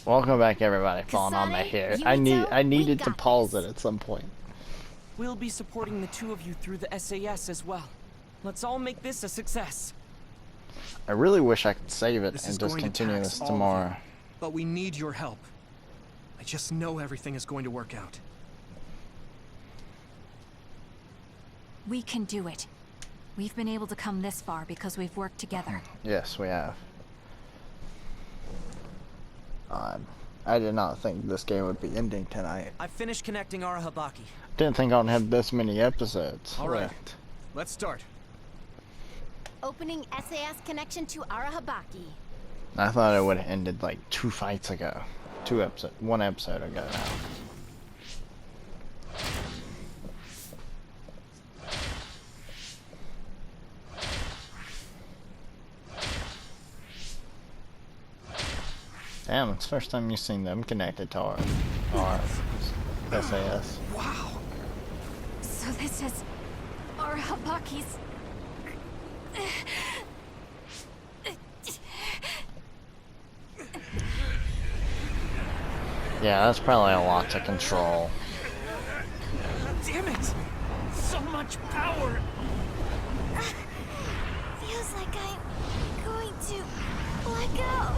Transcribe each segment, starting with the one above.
Welcome back, everybody. Falling on my hair. I needed to pause it at some point. We'll be supporting the two of you through the SAS as well. Let's all make this a success. I really wish I could save it and just continue this tomorrow. But we need your help. I just know everything is going to work out. We can do it. We've been able to come this far because we've worked together. Yes, we have. I did not think this game would be ending tonight. I finished connecting Arahabaki. Didn't think I'd have this many episodes. All right, let's start. Opening SAS connection to Arahabaki. I thought it would have ended like 2 fights ago. 1 episode ago now. Damn, it's the first time you've seen them connected to our SAS. Wow. So this is Arahabaki's... Yeah, that's probably a lot to control. Damn it! So much power! Feels like I'm going to black out.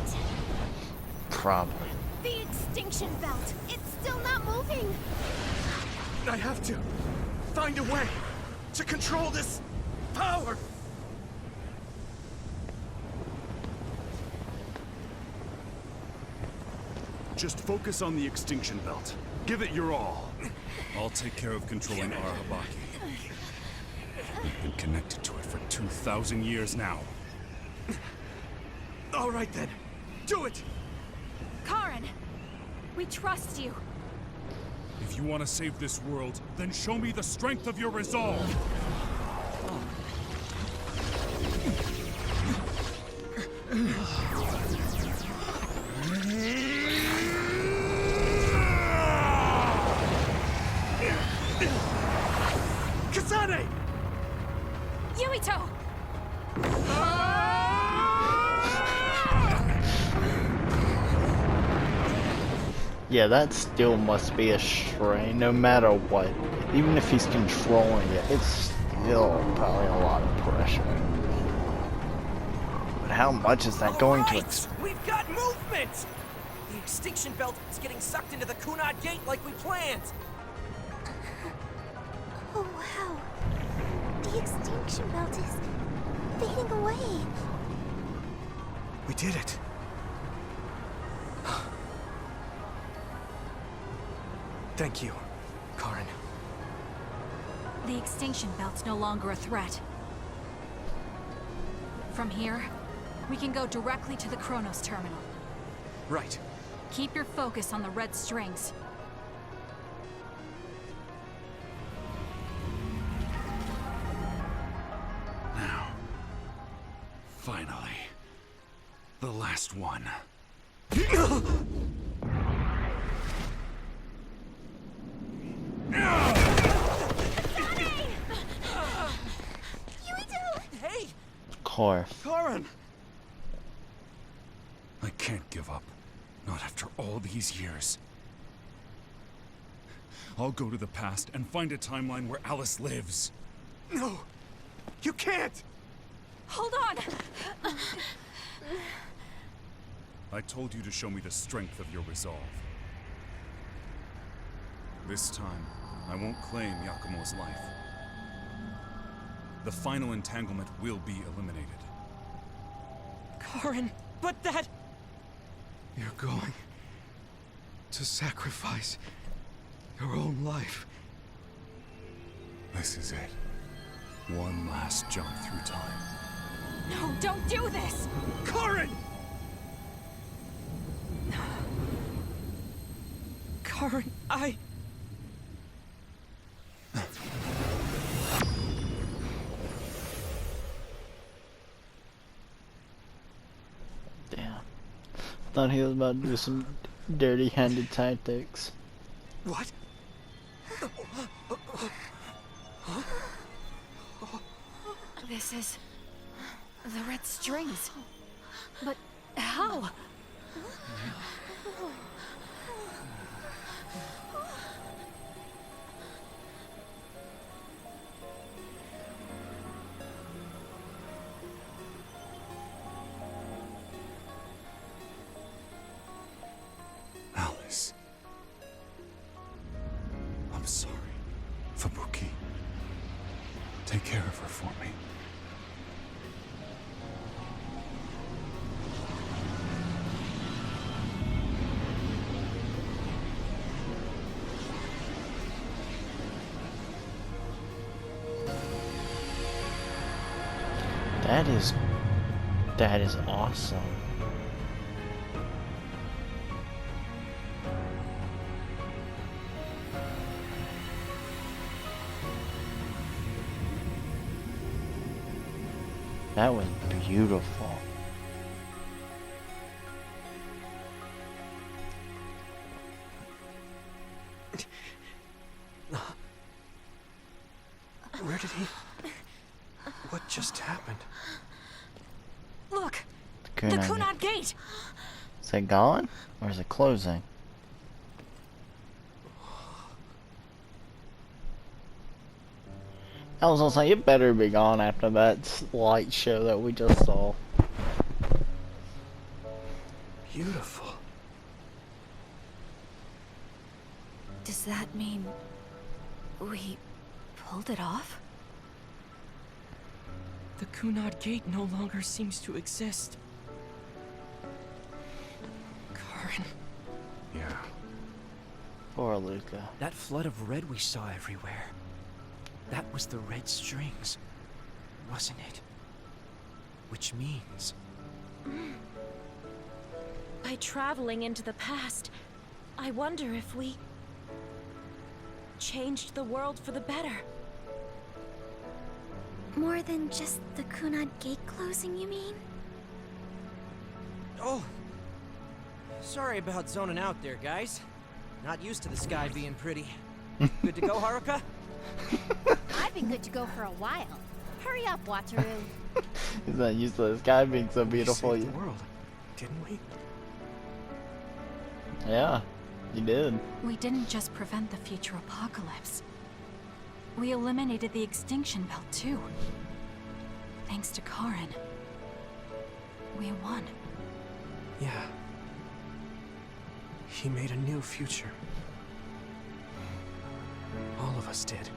Probably. The extinction belt. It's still not moving. I have to find a way to control this power. Just focus on the extinction belt. Give it your all. I'll take care of controlling Arahabaki. We've been connected to it for 2,000 years now. All right then, do it. Karen! We trust you. If you want to save this world, then show me the strength of your resolve. Kasane! Yuito! Yeah, that still must be a strain, no matter what. Even if he's controlling it, it's still probably a lot of pressure. But how much is that going to We've got movement! The extinction belt is getting sucked into the Kunad Gate like we planned! Oh wow. The extinction belt is fading away. We did it. Thank you, Karen. The extinction belt's no longer a threat. From here, we can go directly to the Kronos terminal. Right. Keep your focus on the red strings. Now, finally, the last one. Hey! course. Karen! I can't give up. Not after all these years. I'll go to the past and find a timeline where Alice lives. No! You can't! Hold on! I told you to show me the strength of your resolve. This time, I won't claim Yakumo's life. The final entanglement will be eliminated. Karen, but that... You're going to sacrifice your own life. This is it. One last jump through time. No, don't do this! Karen! Karen, I... Damn. Thought he was about to do some dirty-handed tactics. What? This is... the red strings. But how? Take care of her for me. That is awesome. That was beautiful. Where did he... What just happened? Look! The Kunad. Kunad Gate! Is it gone? Or is it closing? I was gonna say, it better be gone after that light show that we just saw. Beautiful. Does that mean we pulled it off? The Kunad Gate no longer seems to exist. Karen. Yeah. Poor Luca. That flood of red we saw everywhere. That was the red strings, wasn't it? Which means... By traveling into the past, I wonder if we... changed the world for the better. More than just the Kunad Gate closing, you mean? Oh! Sorry about zoning out there, guys. Not used to the sky being pretty. Good to go, Haruka? I've been good to go for a while. Hurry up, Wataru. He's not used to this guy being so beautiful. We saved the world, didn't we? Yeah, you did. We didn't just prevent the future apocalypse. We eliminated the extinction belt too. Thanks to Karen. We won. Yeah. He made a new future. All of us did.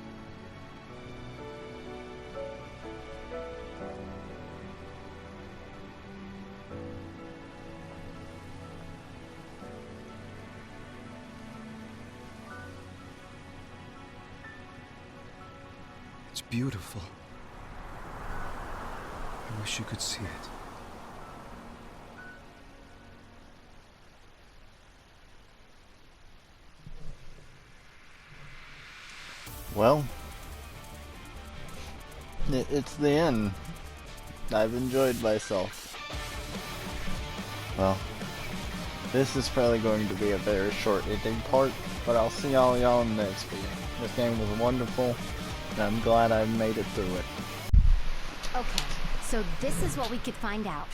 It's beautiful. I wish you could see it. Well, it's the end. I've enjoyed myself. Well, this is probably going to be a very short ending part, but I'll see y'all in the next video. This game was wonderful, and I'm glad I made it through it. Okay, so this is what we could find out.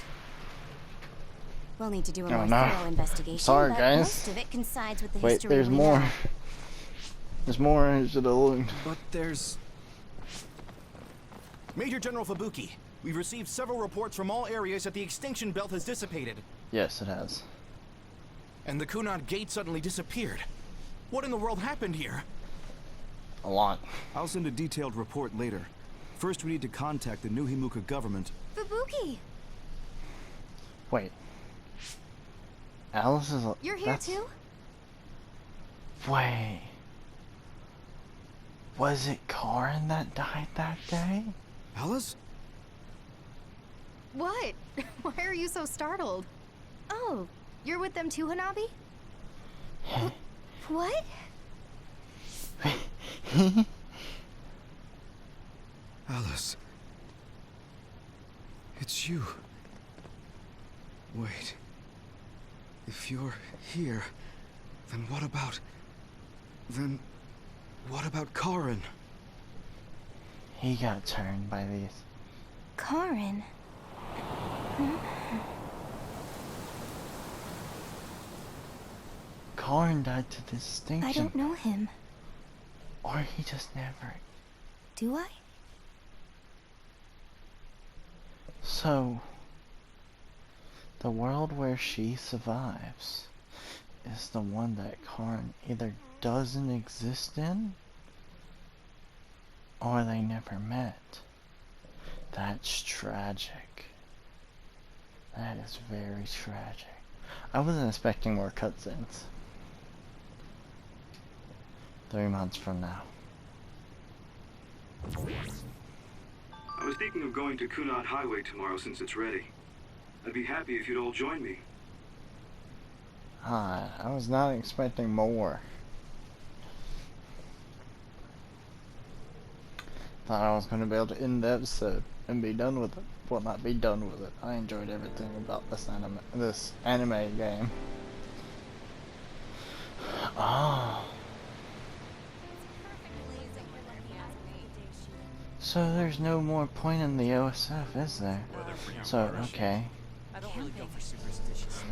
We'll need to do a more no. thorough investigation, Sorry, but guys. most of it coincides with the Wait, history there's we more. know. There's more. I should have looked. But there's... Major General Fubuki, we've received several reports from all areas that the extinction belt has dissipated. Yes, it has. And the Kunad Gate suddenly disappeared. What in the world happened here? A lot. I'll send a detailed report later. First, we need to contact the New Himuka government. Fubuki! Wait. Alice is. You're here that's... too? Wait. Was it Karen that died that day? Alice? What? Why are you so startled? Oh, you're with them too, Hanabi? What? Alice. It's you. Wait. If you're here, then what about... Then... What about Karen? He got turned by these. Karen? Karen died to distinction. I don't know him. Or he just never. Do I? So, the world where she survives is the one that Karen either doesn't exist in, Or they never met. That's tragic. That is very tragic. I wasn't expecting more cutscenes. 3 months from now. I was thinking of going to Kunad Highway tomorrow since it's ready. I'd be happy if you'd all join me. I was not expecting more. Thought I was going to be able to end the episode and be done with it. Well, not be done with it. I enjoyed everything about this anime game. Oh. So there's no more point in the OSF, is there? So, okay.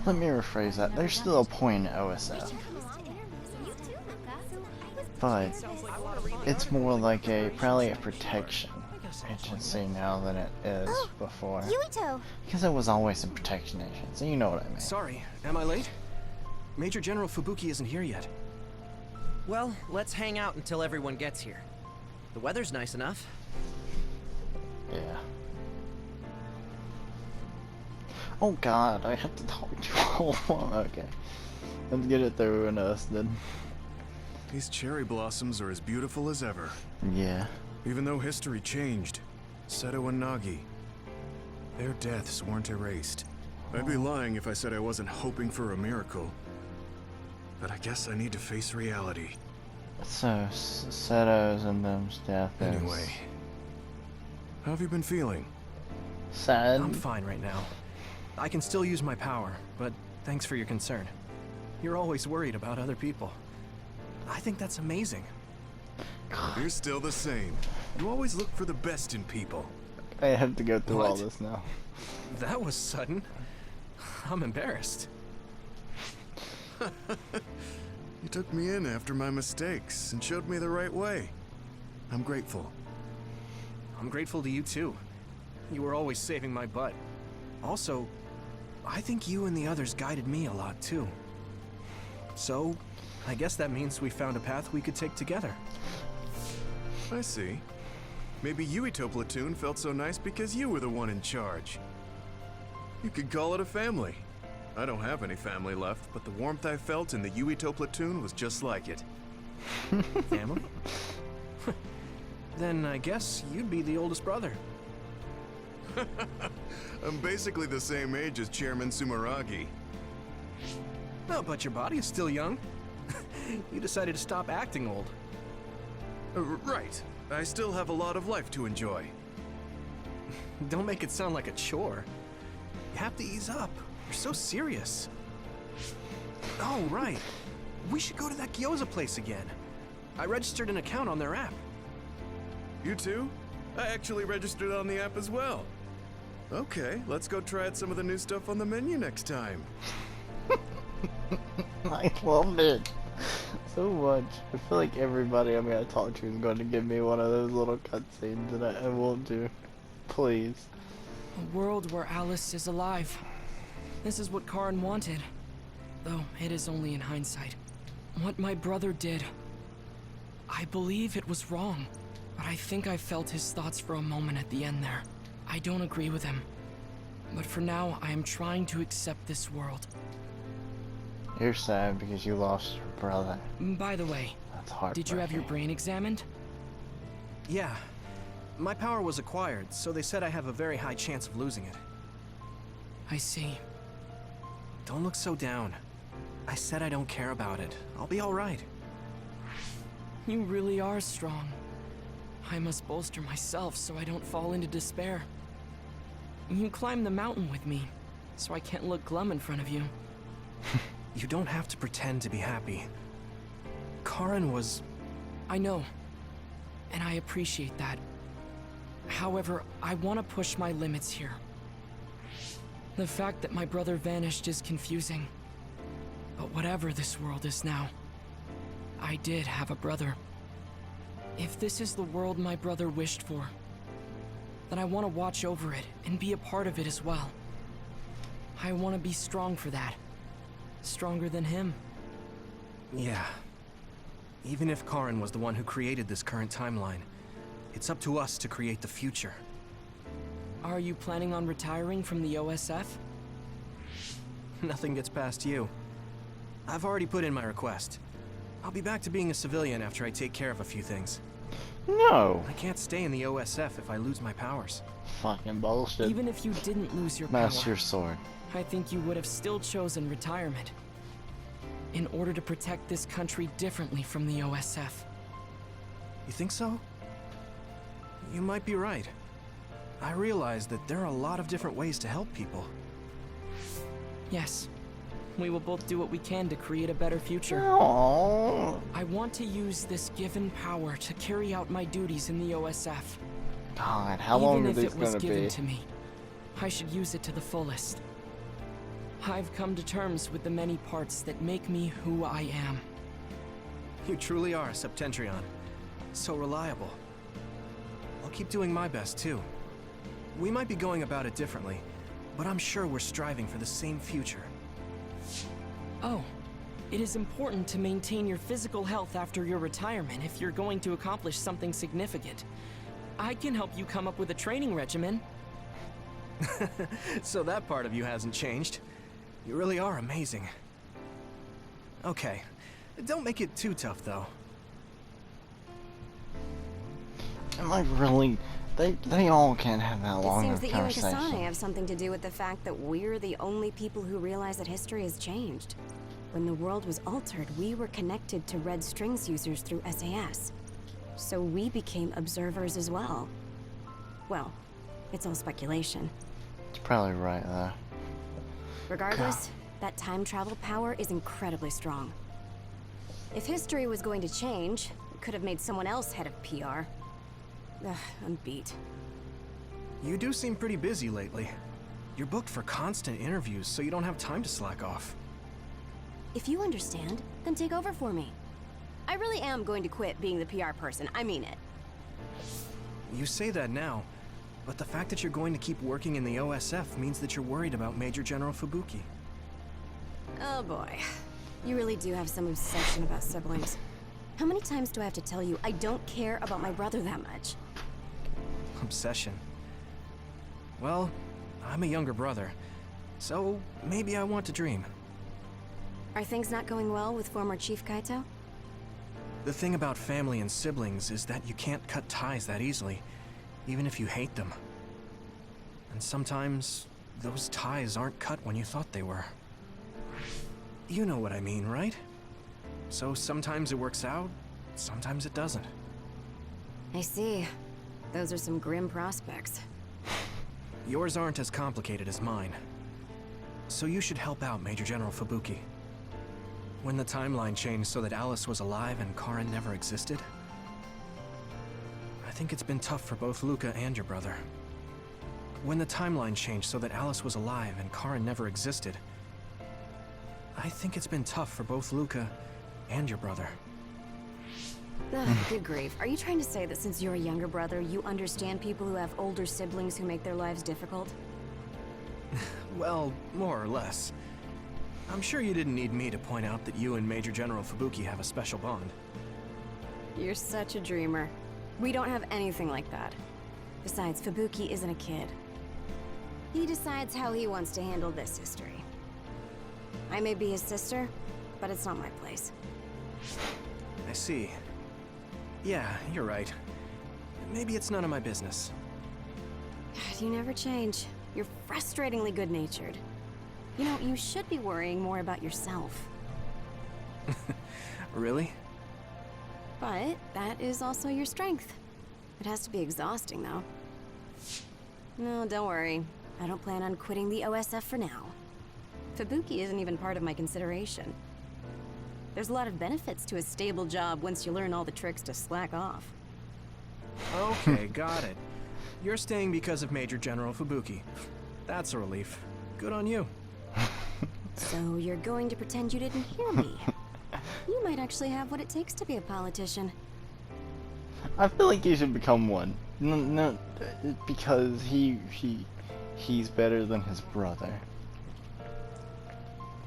Let me rephrase that. There's still a point in OSF. But it's more like probably a protection agency now than it is before. Because it was always a protection agency, you know what I mean. Sorry, am I late? Major General Fubuki isn't here yet. Well, let's hang out until everyone gets here. The weather's nice enough. Yeah. Oh god, I have to talk to you. Okay. Let's get it through and us then. These cherry blossoms are as beautiful as ever. Yeah. Even though history changed, Seto and Nagi, their deaths weren't erased. I'd be lying if I said I wasn't hoping for a miracle. But I guess I need to face reality. So, Seto's and them's death is... Anyway, how have you been feeling? Sad. I'm fine right now. I can still use my power, but thanks for your concern. You're always worried about other people. I think that's amazing. You're still the same. You always look for the best in people. I have to go through all What? this now. That was sudden. I'm embarrassed. You took me in after my mistakes and showed me the right way. I'm grateful. I'm grateful to you too. You were always saving my butt. Also, I think you and the others guided me a lot too. So, I guess that means we found a path we could take together. I see. Maybe Yuito Platoon felt so nice because you were the one in charge. You could call it a family. I don't have any family left, but the warmth I felt in the Yuito Platoon was just like it. Family? Then I guess you'd be the oldest brother. I'm basically the same age as Chairman Sumeragi. No, but your body is still young. You decided to stop acting old. Right. I still have a lot of life to enjoy. Don't make it sound like a chore. You have to ease up. You're so serious. Oh, right. We should go to that gyoza place again. I registered an account on their app. You too? I actually registered on the app as well. Okay, let's go try out some of the new stuff on the menu next time. I loved it so much. I feel like everybody I'm gonna talk to is going to give me one of those little cutscenes that I won't do. Please. A world where Alice is alive. This is what Karen wanted. Though it is only in hindsight. What my brother did, I believe it was wrong. But I think I felt his thoughts for a moment at the end there. I don't agree with him. But for now, I am trying to accept this world. You're sad because you lost your brother. By the way, That's heartbreaking. did you have your brain examined? Yeah. My power was acquired, so they said I have a very high chance of losing it. I see. Don't look so down. I said I don't care about it. I'll be alright. You really are strong. I must bolster myself so I don't fall into despair. You climbed the mountain with me, so I can't look glum in front of you. You don't have to pretend to be happy. Karen was... I know, and I appreciate that. However, I want to push my limits here. The fact that my brother vanished is confusing. But whatever this world is now, I did have a brother. If this is the world my brother wished for, then I want to watch over it and be a part of it as well. I want to be strong for that. Stronger than him. Yeah. Even if Karen was the one who created this current timeline, It's up to us to create the future. Are you planning on retiring from the OSF? Nothing gets past you. I've already put in my request. I'll be back to being a civilian after I take care of a few things. No. I can't stay in the OSF if I lose my powers. Fucking bullshit. Even if you didn't lose your Master power, Sword. I think you would have still chosen retirement. In order to protect this country differently from the OSF. You think so? You might be right. I realize that there are a lot of different ways to help people. Yes. We will both do what we can to create a better future. Aww. I want to use this given power to carry out my duties in the OSF. God, how long are Even these if it was gonna given be? to me, I should use it to the fullest. I've come to terms with the many parts that make me who I am. You truly are a Septentrion. So reliable. I'll keep doing my best, too. We might be going about it differently, but I'm sure we're striving for the same future. Oh, it is important to maintain your physical health after your retirement if you're going to accomplish something significant. I can help you come up with a training regimen. So that part of you hasn't changed. You really are amazing. Okay, don't make it too tough, though. Am I really? They all can't have that long It of seems a that you and conversation. Kasane have something to do with the fact that we're the only people who realize that history has changed. When the world was altered, we were connected to Red Strings users through SAS. So we became observers as well. Well, it's all speculation. It's probably right there. Regardless, that time travel power is incredibly strong. If history was going to change, it could have made someone else head of PR. Ugh, I'm beat. You do seem pretty busy lately. You're booked for constant interviews, so you don't have time to slack off. If you understand, then take over for me. I really am going to quit being the PR person, I mean it. You say that now, but the fact that you're going to keep working in the OSF means that you're worried about Major General Fubuki. Oh boy. You really do have some obsession about siblings. How many times do I have to tell you I don't care about my brother that much? Obsession. Well, I'm a younger brother, so maybe I want to dream. Are things not going well with former Chief Kaito? The thing about family and siblings is that you can't cut ties that easily, even if you hate them. And sometimes, those ties aren't cut when you thought they were. You know what I mean, right? So sometimes it works out, sometimes it doesn't. I see. Those are some grim prospects. Yours aren't as complicated as mine. So you should help out Major General Fubuki. When the timeline changed so that Alice was alive and Karin never existed, I think it's been tough for both Luca and your brother. When the timeline changed so that Alice was alive and Karin never existed, I think it's been tough for both Luca and your brother. Ugh, good grief. Are you trying to say that since you're a younger brother, you understand people who have older siblings who make their lives difficult? Well, more or less. I'm sure you didn't need me to point out that you and Major General Fubuki have a special bond. You're such a dreamer. We don't have anything like that. Besides, Fubuki isn't a kid. He decides how he wants to handle this history. I may be his sister, but it's not my place. I see. Yeah, you're right. Maybe it's none of my business. God, you never change. You're frustratingly good-natured. You know, you should be worrying more about yourself. Really? But that is also your strength. It has to be exhausting, though. No, don't worry. I don't plan on quitting the OSF for now. Fubuki isn't even part of my consideration. There's a lot of benefits to a stable job once you learn all the tricks to slack off. Okay, got it. You're staying because of Major General Fubuki. That's a relief. Good on you. So you're going to pretend you didn't hear me? You might actually have what it takes to be a politician. I feel like you should become one. No, because he's better than his brother.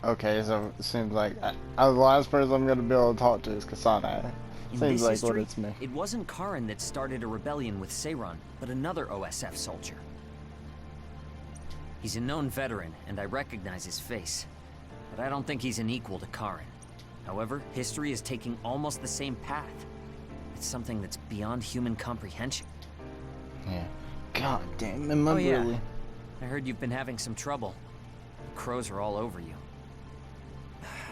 Okay, so it seems like the last person I'm gonna be able to talk to is Kasane. In Seems this like what history, it's me. it wasn't Karen that started a rebellion with Seiron, but another OSF soldier. He's a known veteran, and I recognize his face. But I don't think he's an equal to Karen. However, history is taking almost the same path. It's something that's beyond human comprehension. Yeah. God damn, am I Oh yeah, really? I heard you've been having some trouble. Crows are all over you.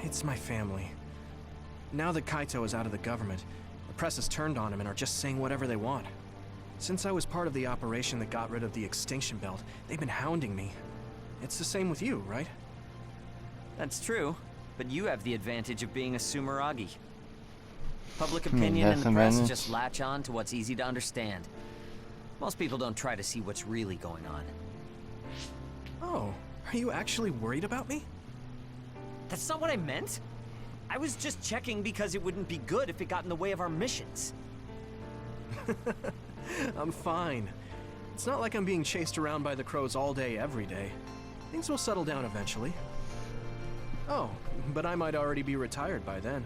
It's my family. Now that Kaito is out of the government, the press has turned on him and are just saying whatever they want. Since I was part of the operation that got rid of the extinction belt, they've been hounding me. It's the same with you, right? That's true, but you have the advantage of being a Sumeragi. Public opinion and that's the press advantage. just latch on to what's easy to understand. Most people don't try to see what's really going on. Oh, are you actually worried about me? That's not what I meant. I was just checking because it wouldn't be good if it got in the way of our missions. I'm fine. It's not like I'm being chased around by the crows all day, every day. Things will settle down eventually. Oh, but I might already be retired by then.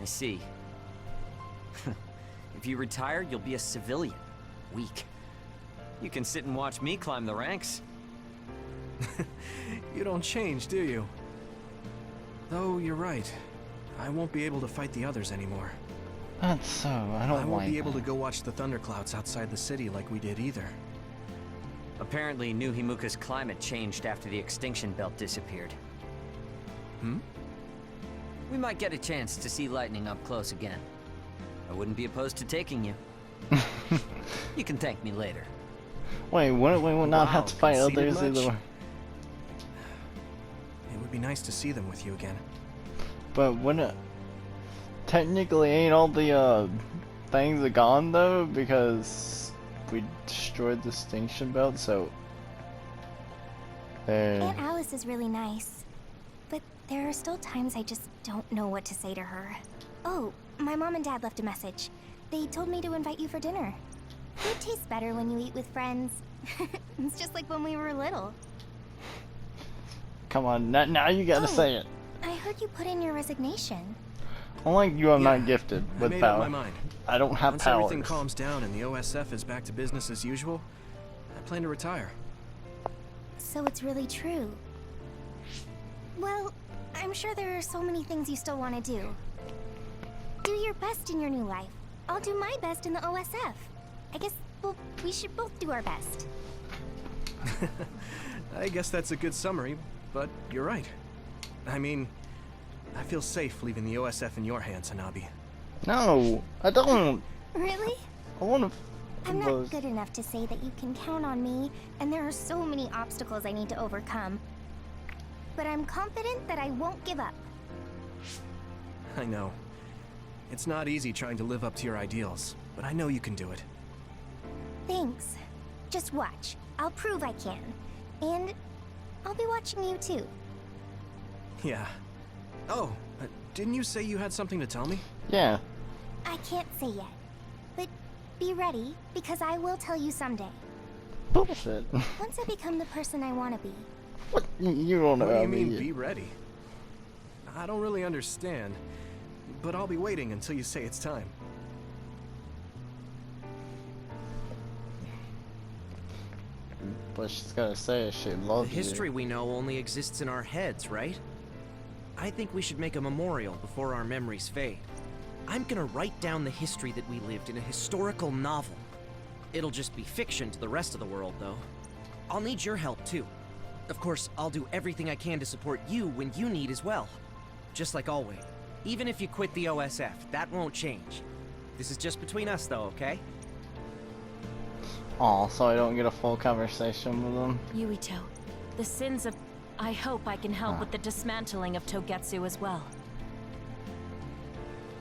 I see. If you retire, you'll be a civilian. Weak. You can sit and watch me climb the ranks. You don't change, do you? Though you're right. I won't be able to fight the others anymore. That's so. I I don't won't like be able to that. go watch the thunderclouds outside the city like we did either. Apparently, New Himuka's climate changed after the extinction belt disappeared. Hmm? We might get a chance to see lightning up close again. I wouldn't be opposed to taking you. You can thank me later. Wait, wouldn't we not Wow, have to fight conceited others much? either way? It would be nice to see them with you again. But wouldn't technically ain't all the things are gone though because we destroyed the extinction belt, so there. Aunt Alice is really nice, but there are still times I just don't know what to say to her. Oh, my mom and dad left a message. They told me to invite you for dinner. Food tastes better when you eat with friends. It's just like when we were little. Come on, now you gotta Oh. say it. I heard you put in your resignation. Unlike you, I'm Yeah, not gifted I with made up power. my mind. I don't have Once powers. everything calms down and the OSF is back to business as usual, I plan to retire. So it's really true. Well, I'm sure there are so many things you still want to do. Do your best in your new life. I'll do my best in the OSF. I guess, well, we should both do our best. I guess that's a good summary, but you're right. I mean, I feel safe leaving the OSF in your hands, Hanabi. No, I don't. Really? I want to. I'm not good enough to say that you can count on me, and there are so many obstacles I need to overcome. But I'm confident that I won't give up. I know. It's not easy trying to live up to your ideals, but I know you can do it. Thanks. Just watch. I'll prove I can. And I'll be watching you too. Yeah. Oh, didn't you say you had something to tell me? Yeah. I can't say yet. But be ready, because I will tell you someday. Bullshit. Once I become the person I want to be. What? You don't know. What do I you mean, mean, be ready? I don't really understand, but I'll be waiting until you say it's time. But she's gotta say she The loves history we know only exists in our heads, right? I think we should make a memorial before our memories fade. I'm gonna write down the history that we lived in a historical novel. It'll just be fiction to the rest of the world, though. I'll need your help, too. Of course, I'll do everything I can to support you when you need as well. Just like always. Even if you quit the OSF, that won't change. This is just between us, though, okay? Aw, so I don't get a full conversation with them. Yuito, the sins of... I hope I can help with the dismantling of Togetsu as well.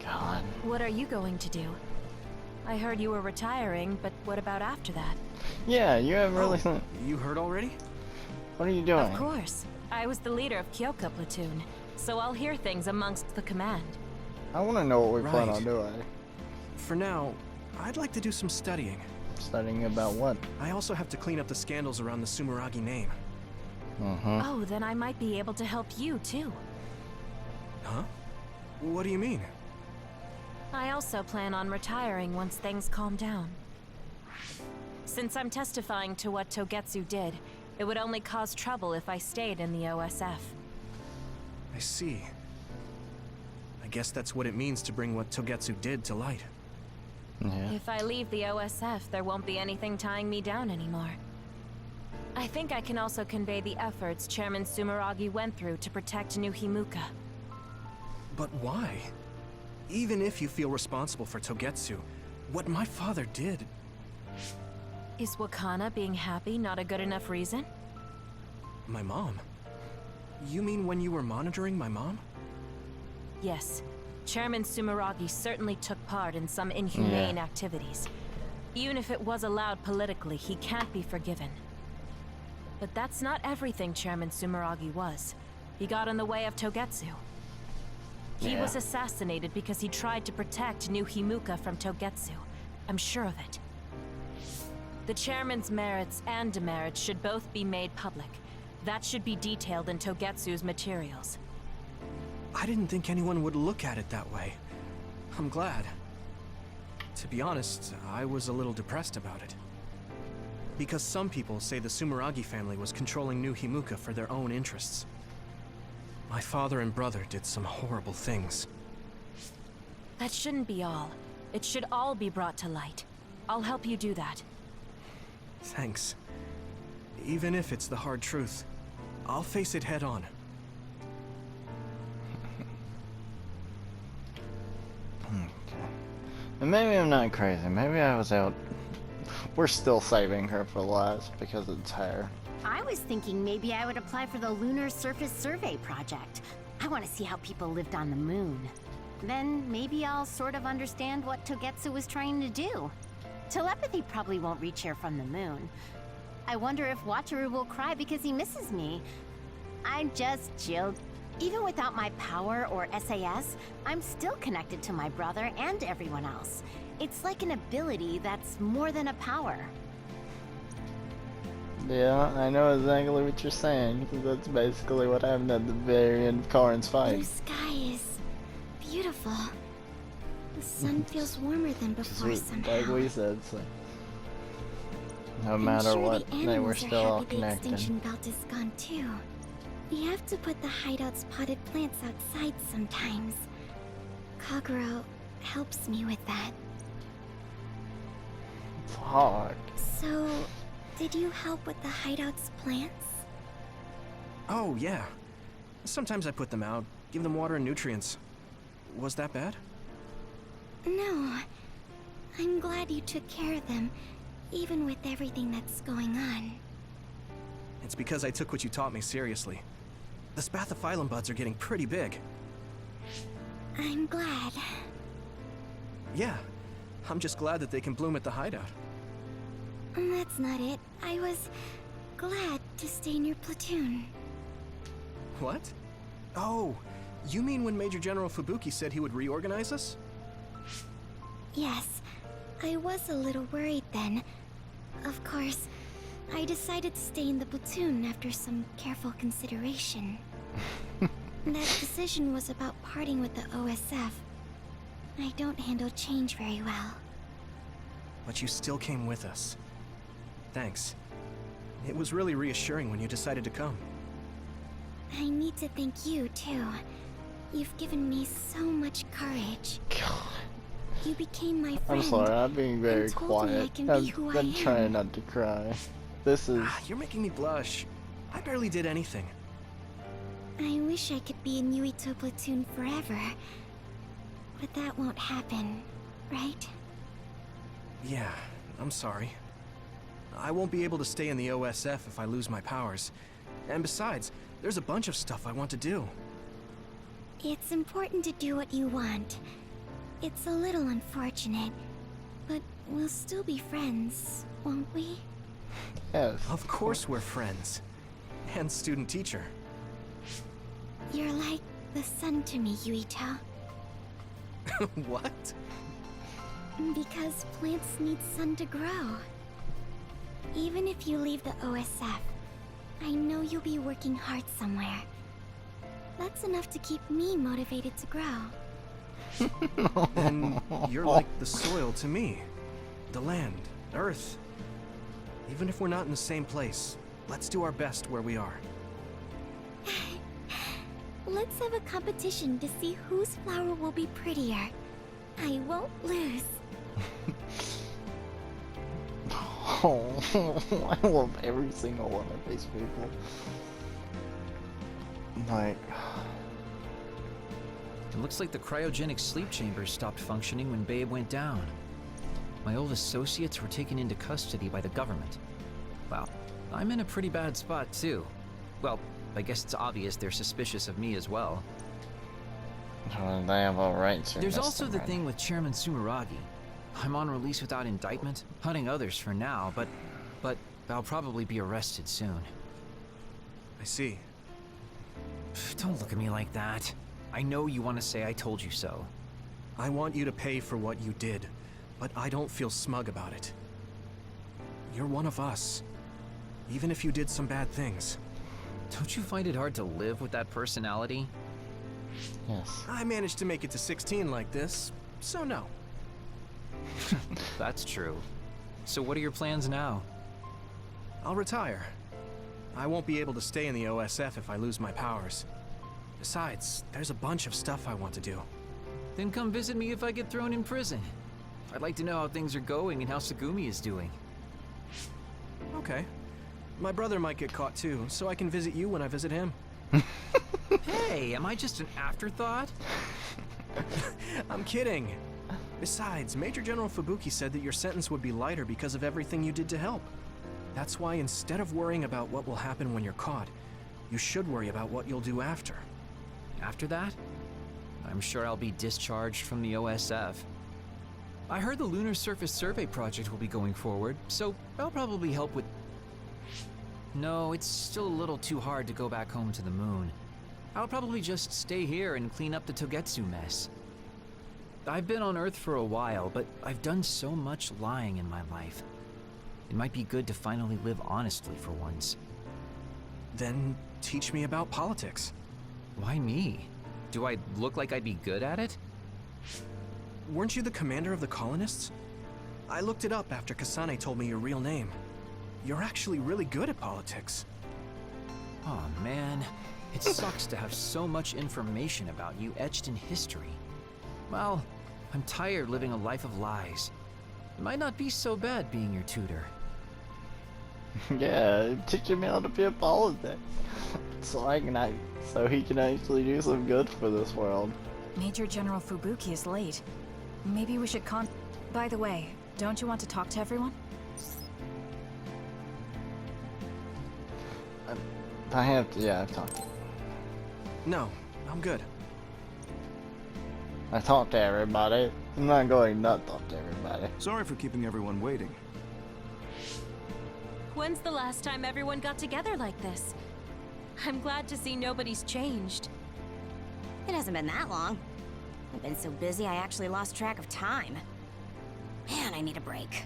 God. What are you going to do? I heard you were retiring, but what about after that? Yeah, you have really. You heard already? What are you doing? Of course. I was the leader of Kyoka platoon, so I'll hear things amongst the command. I want to know what we plan Right. on doing. For now, I'd like to do some studying. Studying about what? I also have to clean up the scandals around the Sumeragi name. Oh, then I might be able to help you, too. Huh? What do you mean? I also plan on retiring once things calm down. Since I'm testifying to what Togetsu did, it would only cause trouble if I stayed in the OSF. I see. I guess that's what it means to bring what Togetsu did to light. Yeah. If I leave the OSF, there won't be anything tying me down anymore. I think I can also convey the efforts Chairman Sumeragi went through to protect New Himuka. But why? Even if you feel responsible for Togetsu, what my father did... Is Wakana being happy not a good enough reason? My mom? You mean when you were monitoring my mom? Yes. Chairman Sumeragi certainly took part in some inhumane activities. Even if it was allowed politically, he can't be forgiven. But that's not everything Chairman Sumeragi was. He got in the way of Togetsu. He was assassinated because he tried to protect New Himuka from Togetsu. I'm sure of it. The chairman's merits and demerits should both be made public. That should be detailed in Togetsu's materials. I didn't think anyone would look at it that way. I'm glad. To be honest, I was a little depressed about it. Because some people say the Sumeragi family was controlling New Himuka for their own interests. My father and brother did some horrible things. That shouldn't be all. It should all be brought to light. I'll help you do that. Thanks. Even if it's the hard truth, I'll face it head on. Okay. And maybe I'm not crazy. Maybe I was out. We're still saving her for last because it's her. I was thinking maybe I would apply for the Lunar Surface Survey project. I want to see how people lived on the moon. Then maybe I'll sort of understand what Togetsu was trying to do. Telepathy probably won't reach here from the moon. I wonder if Wataru will cry because he misses me. I'm just joking. Even without my power or SAS, I'm still connected to my brother and everyone else. It's like an ability that's more than a power. Yeah, I know exactly what you're saying, because that's basically what happened at the very end of Karin's fight. Blue sky is beautiful. The sun feels warmer than before somehow. Like we said, so no I'm matter sure what, the they were animals still are all happy the connected. extinction belt is gone too. We have to put the hideout's potted plants outside sometimes. Kaguro helps me with that. Fuck. So, did you help with the hideout's plants? Oh, yeah. Sometimes I put them out, give them water and nutrients. Was that bad? No. I'm glad you took care of them, even with everything that's going on. It's because I took what you taught me seriously. The spathiphyllum buds are getting pretty big. I'm glad. Yeah, I'm just glad that they can bloom at the hideout. That's not it. I was glad to stay in your platoon. What? Oh, you mean when Major General Fubuki said he would reorganize us? Yes, I was a little worried then. Of course, I decided to stay in the platoon after some careful consideration. That decision was about parting with the OSF. I don't handle change very well. But you still came with us. Thanks. It was really reassuring when you decided to come. I need to thank you, too. You've given me so much courage. God. You became my friend. I'm sorry, I'm being very and told me I quiet. can be who I I'm am. trying not to cry. This is... You're making me blush. I barely did anything. I wish I could be in Yuito platoon forever. But that won't happen, right? Yeah, I'm sorry. I won't be able to stay in the OSF if I lose my powers. And besides, there's a bunch of stuff I want to do. It's important to do what you want. It's a little unfortunate, but we'll still be friends, won't we? Yes. Of course we're friends. And student-teacher. You're like the sun to me, Yuito. What? Because plants need sun to grow. Even if you leave the OSF, I know you'll be working hard somewhere. That's enough to keep me motivated to grow. Then you're like the soil to me. The land, earth. Even if we're not in the same place, let's do our best where we are. Let's have a competition to see whose flower will be prettier. I won't lose. Oh, I love every single one of these people. Like, it looks like the cryogenic sleep chambers stopped functioning when Babe went down. My old associates were taken into custody by the government. Well, I'm in a pretty bad spot too. Well, I guess it's obvious they're suspicious of me as well. they have all rights. There's also the thing with Chairman Sumeragi. I'm on release without indictment, hunting others for now, but I'll probably be arrested soon. I see. Don't look at me like that. I know you want to say I told you so. I want you to pay for what you did, but I don't feel smug about it. You're one of us, even if you did some bad things. Don't you find it hard to live with that personality? Yes. I managed to make it to 16 like this, so no. That's true. So what are your plans now? I'll retire. I won't be able to stay in the OSF if I lose my powers. Besides, there's a bunch of stuff I want to do. Then come visit me if I get thrown in prison. I'd like to know how things are going and how Sagumi is doing. Okay. My brother might get caught too, so I can visit you when I visit him. Hey, am I just an afterthought? I'm kidding. Besides, Major General Fubuki said that your sentence would be lighter because of everything you did to help. That's why instead of worrying about what will happen when you're caught, you should worry about what you'll do after. After that? I'm sure I'll be discharged from the OSF. I heard the Lunar Surface Survey project will be going forward, so I'll probably help with... No, it's still a little too hard to go back home to the moon. I'll probably just stay here and clean up the Togetsu mess. I've been on Earth for a while, but I've done so much lying in my life. It might be good to finally live honestly for once. Then teach me about politics. Why me? Do I look like I'd be good at it? Weren't you the commander of the colonists? I looked it up after Kasane told me your real name. You're actually really good at politics. Oh man, it sucks to have so much information about you etched in history. Well, I'm tired living a life of lies. It might not be so bad being your tutor. Yeah, teaching me how to be a politics. So he can actually do some good for this world. Major General Fubuki is late. Maybe we should By the way, don't you want to talk to everyone? I have to, yeah, I've talked. No, I'm good. I talked to everybody. I'm not going not talk to everybody. Sorry for keeping everyone waiting. When's the last time everyone got together like this? I'm glad to see nobody's changed. It hasn't been that long. I've been so busy I actually lost track of time. Man, I need a break.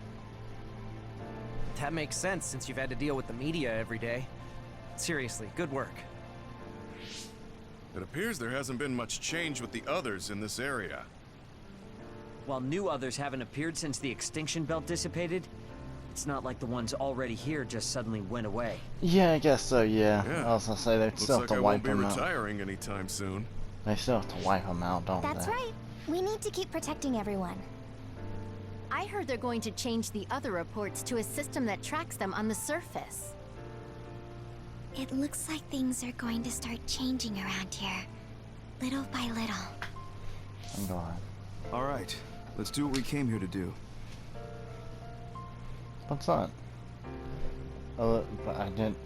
That makes sense since you've had to deal with the media every day. Seriously, good work. It appears there hasn't been much change with the others in this area. While new others haven't appeared since the extinction belt dissipated, it's not like the ones already here just suddenly went away. Yeah, I guess so, yeah. I was gonna say they still have to wipe them out. Looks like I won't be retiring anytime soon. They still have to wipe them out, don't they? That's right. We need to keep protecting everyone. I heard they're going to change the other reports to a system that tracks them on the surface. It looks like things are going to start changing around here. Little by little. I'm going. Alright, let's do what we came here to do. What's that? Oh, but I didn't...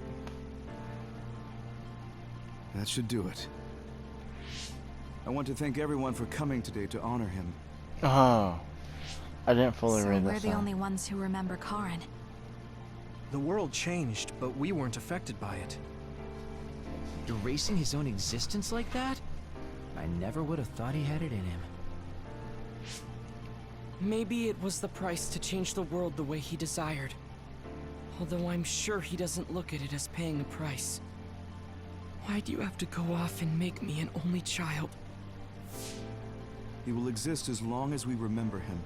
That should do it. I want to thank everyone for coming today to honor him. Oh. I didn't fully So read we're this. the only ones who remember Karin. The world changed, but we weren't affected by it. Erasing his own existence like that? I never would have thought he had it in him. Maybe it was the price to change the world the way he desired. Although I'm sure he doesn't look at it as paying a price. Why do you have to go off and make me an only child? He will exist as long as we remember him.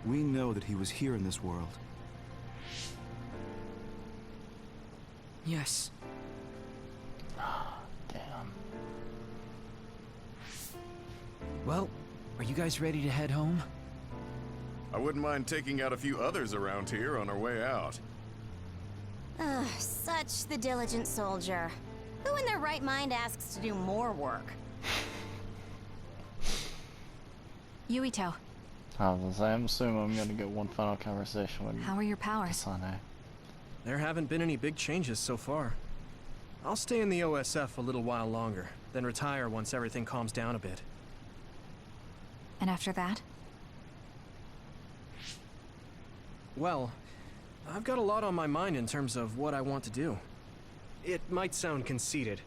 We know that he was here in this world. Yes. Damn. Well, are you guys ready to head home? I wouldn't mind taking out a few others around here on our way out. Ugh, such the diligent soldier. Who in their right mind asks to do more work? Yuito, I was gonna say, I'm assuming I'm gonna get one final conversation with how are your powers? Kasane. There haven't been any big changes so far. I'll stay in the OSF a little while longer, then retire once everything calms down a bit. And after that? Well, I've got a lot on my mind in terms of what I want to do. It might sound conceited,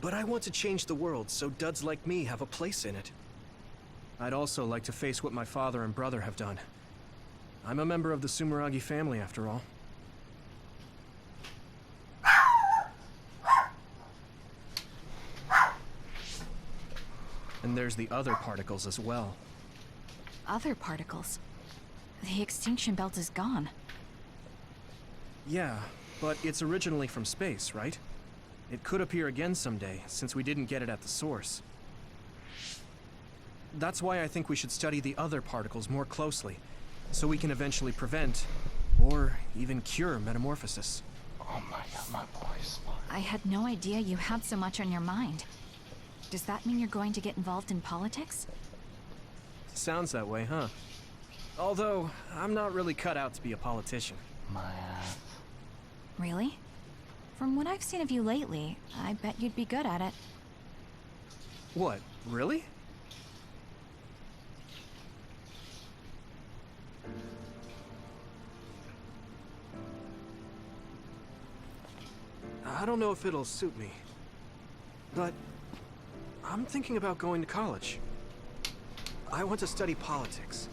but I want to change the world so duds like me have a place in it. I'd also like to face what my father and brother have done. I'm a member of the Sumeragi family, after all. And there's the other particles as well. Other particles? The extinction belt is gone. Yeah, but it's originally from space, right? It could appear again someday, since we didn't get it at the source. That's why I think we should study the other particles more closely, so we can eventually prevent, or even cure metamorphosis. Oh my god, my voice. I had no idea you had so much on your mind. Does that mean you're going to get involved in politics? Sounds that way, huh? Although, I'm not really cut out to be a politician. My ass. Really? From what I've seen of you lately, I bet you'd be good at it. What, really? I don't know if it'll suit me, but I'm thinking about going to college. I want to study politics,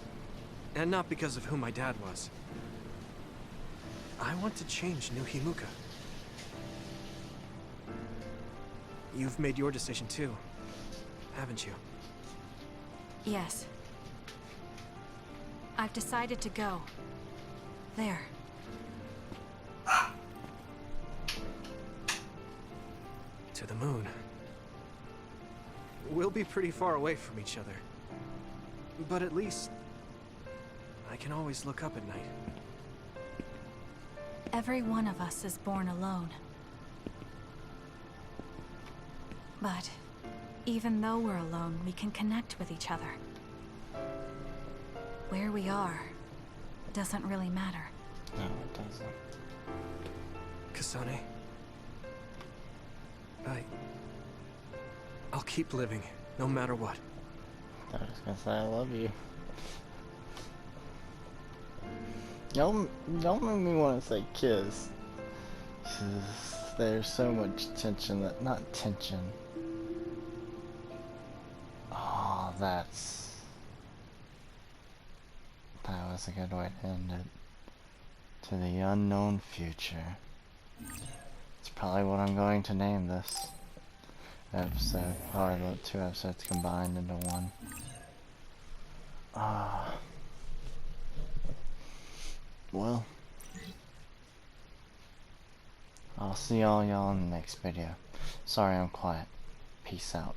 and not because of who my dad was. I want to change New Himuka. You've made your decision too, haven't you? Yes. I've decided to go. There. To the moon. We'll be pretty far away from each other. But at least, I can always look up at night. Every one of us is born alone. But even though we're alone, we can connect with each other. Where we are doesn't really matter. No, it doesn't. Kasane. I'll keep living, no matter what. I was gonna say I love you. Don't make me want to say kiss. 'Cause there's so much tension that, not tension. Oh, that was a good way to end it. To the unknown future. It's probably what I'm going to name this episode, or the 2 episodes combined into one. Well, I'll see y'all in the next video. Sorry I'm quiet. Peace out.